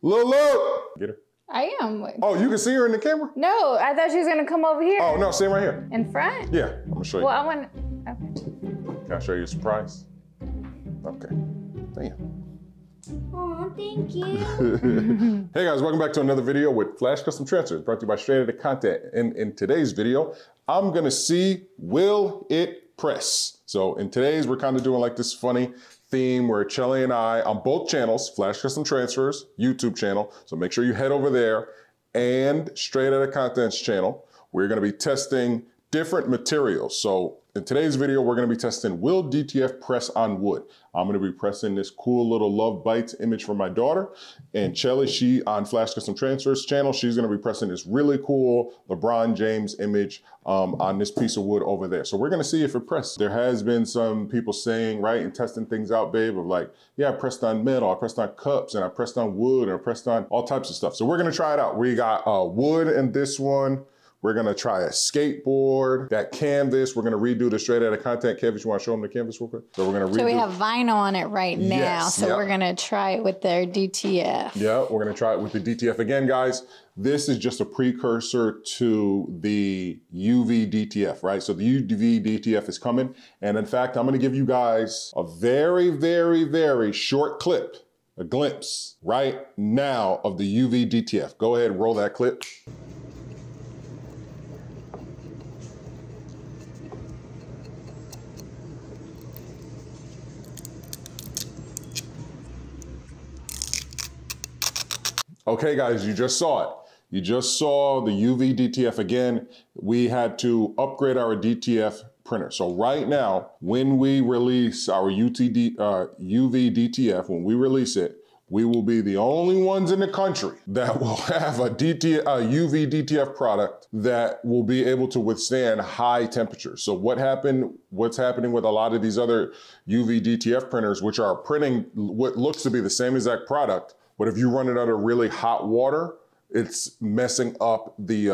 Lulu! Get her. I am. Oh, you can see her in the camera? No, I thought she was gonna come over here. Oh, no, stand right here. In front? Yeah, I'm gonna show you. Well, I want, okay. Can I show you a surprise? Okay, damn. Oh, thank you. Hey guys, welcome back to another video with Flash Custom Transfers, brought to you by Straight Outta Content. And in today's video, I'm gonna see, will it press? So in today's, we're kind of doing like this funny theme where Chelly and I, on both channels, Flash Custom Transfers, YouTube channel, so make sure you head over there, and Straight Outta Content's channel, we're gonna be testing different materials. So in today's video, we're gonna be testing, will DTF press on wood? I'm gonna be pressing this cool little Love Bites image for my daughter. And Chelly, she on Flash Custom Transfers channel, she's gonna be pressing this really cool LeBron James image on this piece of wood over there. So we're gonna see if it presses. There has been some people saying, right, and testing things out, babe, of like, yeah, I pressed on metal, I pressed on cups, and I pressed on wood, and I pressed on all types of stuff. So we're gonna try it out. We got wood in this one. We're gonna try a skateboard, that canvas. We're gonna redo the Straight Outta Content canvas. You wanna show them the canvas real quick? So we're gonna redo. So we have vinyl on it right now. Yes, so yep. We're gonna try it with their DTF. Yeah, we're gonna try it with the DTF. Again, guys, this is just a precursor to the UV DTF, right? So the UV DTF is coming. And in fact, I'm gonna give you guys a very, very, very short clip, a glimpse right now of the UV DTF. Go ahead and roll that clip. Okay guys, you just saw it. You just saw the UV DTF again. We had to upgrade our DTF printer. So right now, when we release our UV DTF, when we release it, we will be the only ones in the country that will have a UV DTF product that will be able to withstand high temperatures. So what's happening with a lot of these other UV DTF printers, which are printing what looks to be the same exact product, but if you run it under really hot water, it's messing up the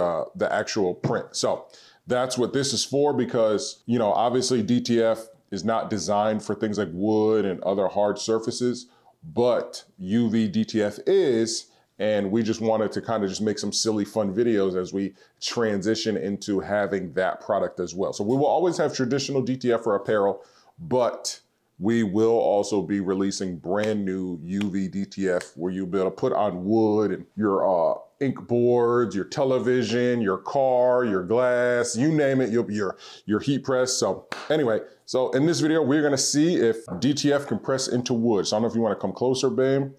actual print. So that's what this is for, because, you know, obviously DTF is not designed for things like wood and other hard surfaces, but UV DTF is, and we just wanted to kind of just make some silly fun videos as we transition into having that product as well. So we will always have traditional DTF for apparel, but we will also be releasing brand new UV DTF where you'll be able to put on wood and your ink boards, your television, your car, your glass, you name it, your heat press. So anyway, so in this video, we're gonna see if DTF can press into wood. So I don't know if you wanna come closer, babe.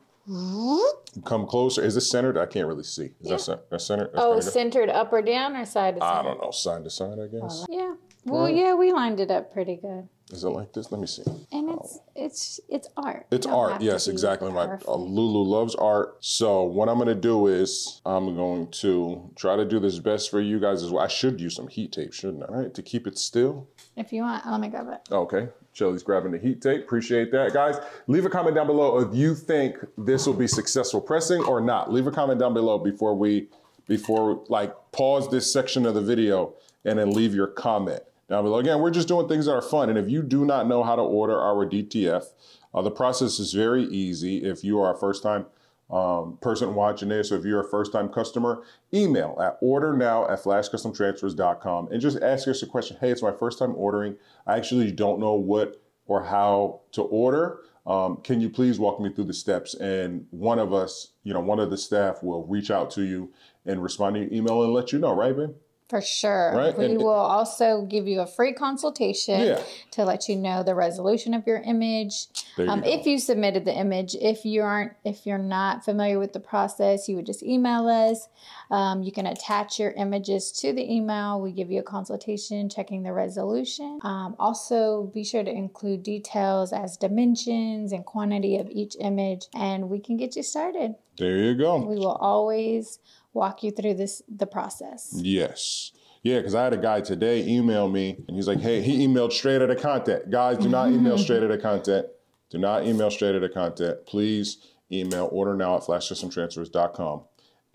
Come closer. Is this centered? I can't really see. Is that centered? Oh, centered up or down or side to side? I don't know, side to side, I guess. Yeah. Well, yeah, we lined it up pretty good. Is it like this? Let me see. And it's art. It's art, yes, exactly. My Lulu loves art. So what I'm gonna do is I'm going to try to do this best for you guys as well. I should use some heat tape, shouldn't I? All right, to keep it still. If you want, let me grab it. Okay, Chelly's grabbing the heat tape. Appreciate that, guys. Leave a comment down below if you think this will be successful pressing or not. Leave a comment down below before like pause this section of the video and then leave your comment down below. Again, we're just doing things that are fun. And if you do not know how to order our DTF, the process is very easy. If you are a first-time person watching this, or if you're a first-time customer, email at ordernow@flashcustomtransfers.com and just ask us a question. Hey, it's my first time ordering. I actually don't know what or how to order. Can you please walk me through the steps? And one of us, one of the staff will reach out to you and respond to your email and let you know, right, babe? For sure. Right? We will also give you a free consultation to let you know the resolution of your image. If you submitted the image, if you're not familiar with the process, you would just email us. You can attach your images to the email. We give you a consultation checking the resolution. Also, be sure to include details as dimensions and quantity of each image, and we can get you started. There you go. We will always walk you through the process. Yes. Yeah, because I had a guy today email me and he's like, hey, he emailed Straight Outta Content. Guys, do not email Straight Outta Content. Do not email Straight Outta Content. Please email ordernow@flashcustomtransfers.com.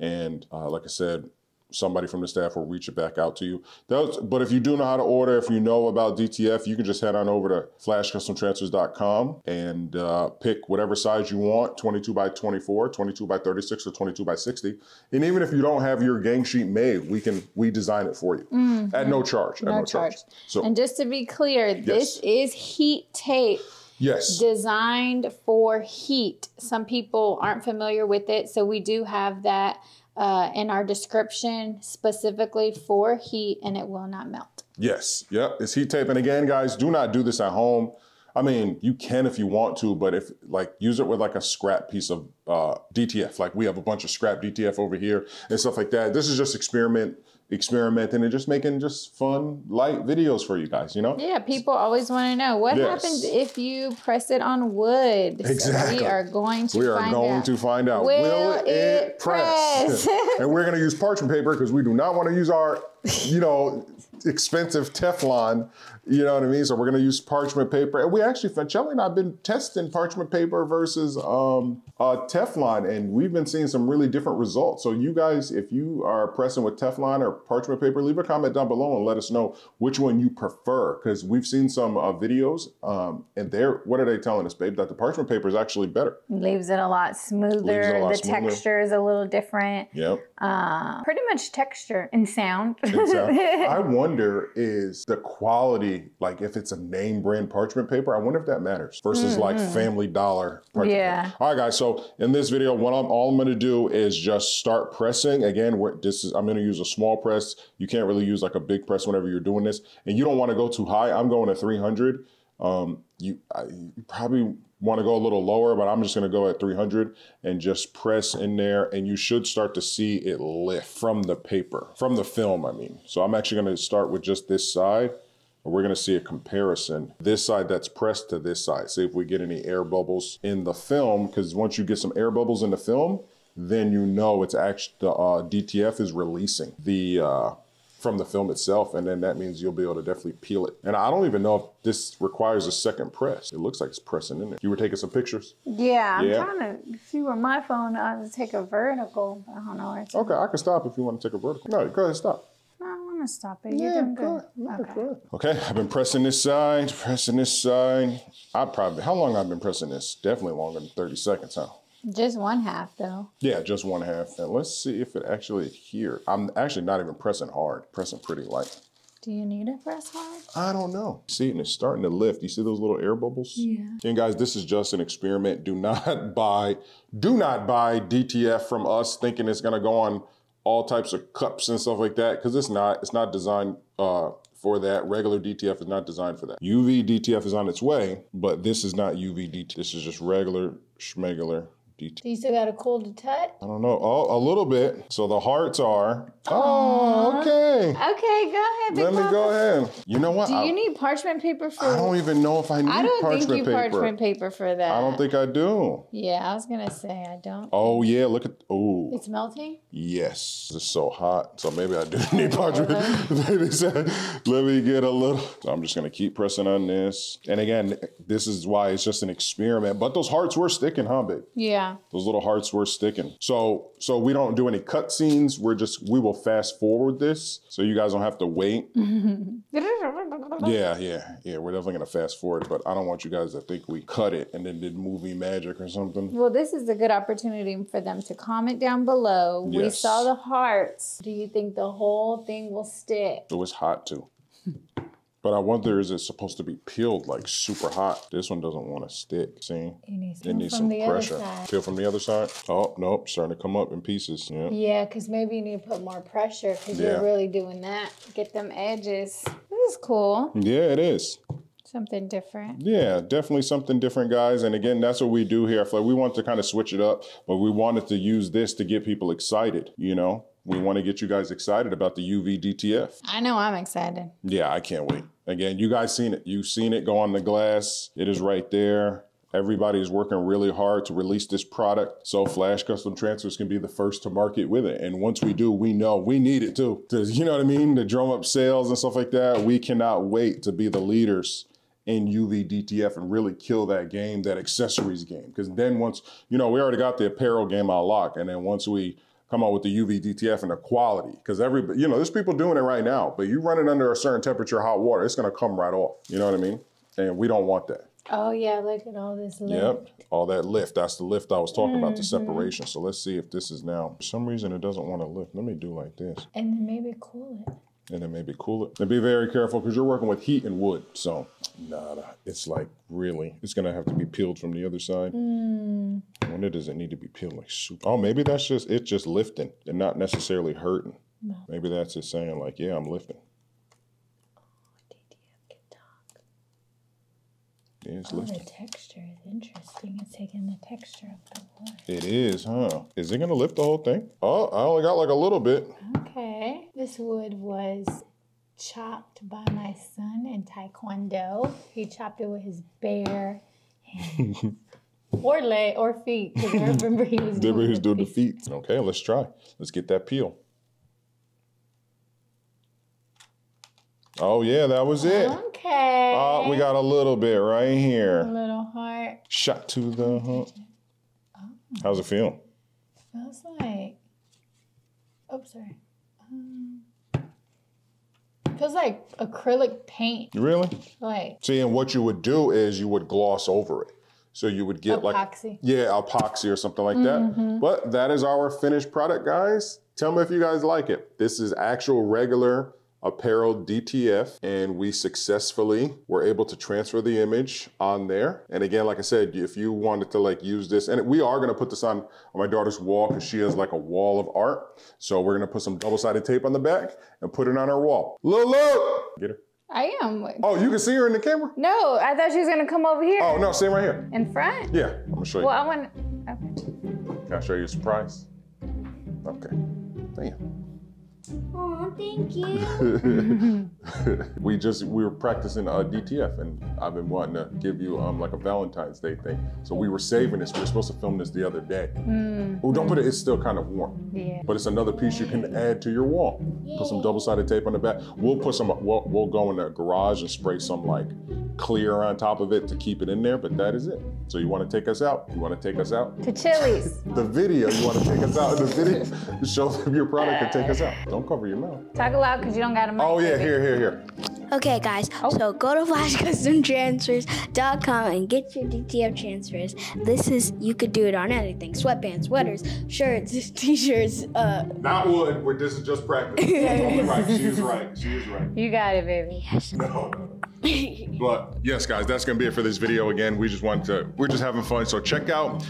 And like I said, somebody from the staff will reach it back out to you. But if you do know how to order, if you know about DTF, you can just head on over to flashcustomtransfers.com and pick whatever size you want, 22 by 24, 22 by 36, or 22 by 60. And even if you don't have your gang sheet made, we design it for you at no charge. No charge. So, and just to be clear, this is heat tape. Yes. Designed for heat. Some people aren't familiar with it, so we do have that in our description specifically for heat, and it will not melt. Yes. Yep. It's heat tape. And again, guys, do not do this at home. I mean, you can if you want to, but if use it with like a scrap piece of DTF. Like we have a bunch of scrap DTF over here and stuff like that. This is just experimenting and just making just fun, light videos for you guys, you know? Yeah, people always want to know what happens if you press it on wood. Exactly. So we are going to find out. Will it press? And we're going to use parchment paper because we do not want to use our, expensive Teflon. You know what I mean? So we're going to use parchment paper. And we actually, Shelly and I have been testing parchment paper versus Teflon, and we've been seeing some really different results. So you guys, if you are pressing with Teflon or parchment paper, leave a comment down below and let us know which one you prefer. Because we've seen some videos, and what are they telling us, babe? That the parchment paper is actually better. Leaves it a lot smoother. The texture is a little different. Yep. Pretty much texture and sound. I wonder is the quality, like if it's a name brand parchment paper, I wonder if that matters versus like Family Dollar parchment paper. All right, guys. So in this video, all I'm going to do is just start pressing. Again, I'm going to use a small press. You can't really use like a big press whenever you're doing this, and you don't want to go too high. I'm going to 300. You probably want to go a little lower, but I'm just going to go at 300 and just press in there, and you should start to see it lift from the paper, from the film, I mean. So I'm actually going to start with just this side, and we're going to see a comparison. This side that's pressed to this side. See if we get any air bubbles in the film, because once you get some air bubbles in the film, then you know it's actually, the DTF is releasing from the film itself, and then that means you'll be able to definitely peel it. And I don't even know if this requires a second press. It looks like it's pressing in there. You were taking some pictures? Yeah, I'm trying to see where my phone, I was take a vertical. I don't know. Okay, I can stop if you want to take a vertical. No, go ahead, stop. No, I want to stop it. You're doing good. Okay, I've been pressing this side, how long I've been pressing this? Definitely longer than 30 seconds, huh? Just one half though. Yeah, just one half. And let's see if it actually adheres. I'm actually not even pressing hard, pressing pretty light. Do you need to press hard? I don't know. See, and it's starting to lift. You see those little air bubbles? Yeah. And guys, this is just an experiment. Do not buy DTF from us thinking it's gonna go on all types of cups and stuff like that, because it's not designed for that. Regular DTF is not designed for that. UV DTF is on its way, but this is not UV DTF. This is just regular schmegular DTF. So you still got a cool to touch? I don't know. Oh, a little bit. So the hearts are. Oh, okay. Okay, go ahead. Let me go ahead. You know what? Do you need parchment paper for? I don't even know if I need parchment paper. I don't think you parchment paper for that. I don't think I do. Yeah, I was gonna say I don't. Oh yeah, look at. Oh. It's melting. Yes, it's so hot. So maybe I do need parchment. Let me get a little. So I'm just gonna keep pressing on this. And again, this is why it's just an experiment. But those hearts were sticking, huh, babe? Yeah. Those little hearts were sticking. So we don't do any cut scenes. We will fast forward this so you guys don't have to wait. Yeah. We're definitely gonna fast forward, but I don't want you guys to think we cut it and then did movie magic or something. Well, this is a good opportunity for them to comment down below. Yes. We saw the hearts. Do you think the whole thing will stick? It was hot too. But I wonder, is it supposed to be peeled like super hot? This one doesn't want to stick, see? It needs some pressure. Peel from the other side? Oh, nope, starting to come up in pieces. Yeah, because maybe you need to put more pressure because you're really doing that. Get them edges. This is cool. Yeah, it is. Something different. Yeah, definitely something different, guys. And again, that's what we do here. I feel like we want to kind of switch it up, but we wanted to use this to get people excited, you know? We want to get you guys excited about the UV DTF. I know I'm excited. Yeah, I can't wait. Again, you guys seen it. You've seen it go on the glass. It is right there. Everybody's working really hard to release this product so Flash Custom Transfers can be the first to market with it. And once we do, we know we need it too. You know what I mean? To drum up sales and stuff like that. We cannot wait to be the leaders in UV DTF and really kill that game, that accessories game. Because then once, we already got the apparel game on lock. And then once we come out with the UV DTF and the quality. Because you know, there's people doing it right now, but you run it under a certain temperature, hot water, it's gonna come right off. You know what I mean? And we don't want that. Oh yeah, look at all this lift. Yep, all that lift. That's the lift I was talking about, the separation. So let's see if this is now, for some reason it doesn't want to lift. Let me do like this. And then maybe cool it. And then maybe cool it. And be very careful because you're working with heat and wood. So nada, it's like really, it's gonna have to be peeled from the other side. When does it need to be peeled like soup? Oh, maybe that's just, it's just lifting and not necessarily hurting. No. Maybe that's it saying like, yeah, I'm lifting. Yeah, it's lifting. The texture is interesting. It's taking the texture of the wood. It is, huh? Is it gonna lift the whole thing? Oh, I only got like a little bit. Okay. This wood was chopped by my son in Taekwondo. He chopped it with his bare hands. Or leg or feet. Because I remember he was doing the feet. Okay, let's try. Let's get that peel. Oh yeah, that was it. Okay. Oh, we got a little bit right here. A little heart. Shot to the hump. Oh. How's it feel? Feels like, oh, sorry. Feels like acrylic paint. Really? Like. See, and what you would do is you would gloss over it. So you would get epoxy. Epoxy or something like that. But that is our finished product, guys. Tell me if you guys like it. This is actual regular apparel DTF, and we successfully were able to transfer the image on there. And again, like I said, if you wanted to like use this, and we are gonna put this on my daughter's wall because she has like a wall of art. So we're gonna put some double-sided tape on the back and put it on her wall. Look! Get her. I am. Oh, you can see her in the camera? No, I thought she was gonna come over here. Oh no, stay right here. In front? Yeah, I'm gonna show you. Well, I want, okay. Can I show you a surprise? Okay, bam. Oh, thank you. we were practicing DTF, and I've been wanting to give you like a Valentine's Day thing. So we were saving this. We were supposed to film this the other day. Oh, don't put it, it's still kind of warm. Yeah. But it's another piece you can add to your wall. Put some double-sided tape on the back. We'll put some, we'll go in the garage and spray some like clear on top of it to keep it in there, but that is it. So you want to take us out? You want to take us out? To Chili's. The video, you want to take us out in the video? Show them your product and take us out. Don't cover your mouth. Talk loud because you don't got a mic. Oh yeah, here. Okay guys, so go to flashcustomtransfers.com and get your DTF transfers. You could do it on anything. Sweatpants, sweaters, shirts, t-shirts. Not wood, this is just practice. Right, she is right. You got it, baby. Yes. No. But yes, guys, that's gonna be it for this video. Again, we're just having fun. So check out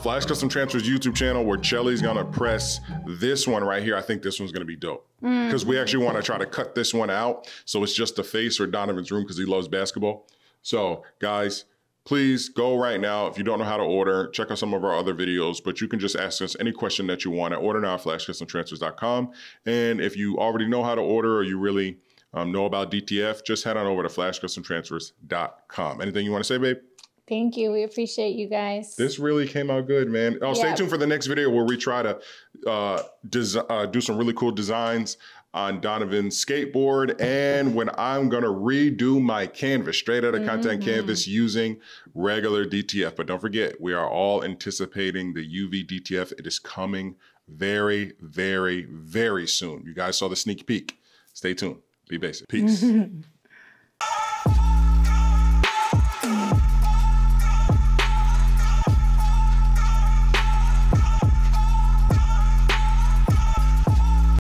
Flash Custom Transfers YouTube channel where Chelly's gonna press this one right here. I think this one's gonna be dope. Because we actually wanna try to cut this one out. So it's just the face for Donovan's room because he loves basketball. So guys, please go right now. If you don't know how to order, check out some of our other videos, but you can just ask us any question that you want at order now at flashcustomtransfers.com. And if you already know how to order or you really know about DTF, just head on over to flashcustomtransfers.com. Anything you want to say, babe? Thank you. We appreciate you guys. This really came out good, man. Oh, stay tuned for the next video where we try to do some really cool designs on Donovan's skateboard and when I'm gonna redo my canvas, straight out of content canvas using regular DTF. But don't forget, we are all anticipating the UV DTF. It is coming very, very, very soon. You guys saw the sneak peek. Stay tuned. Be basic. Peace.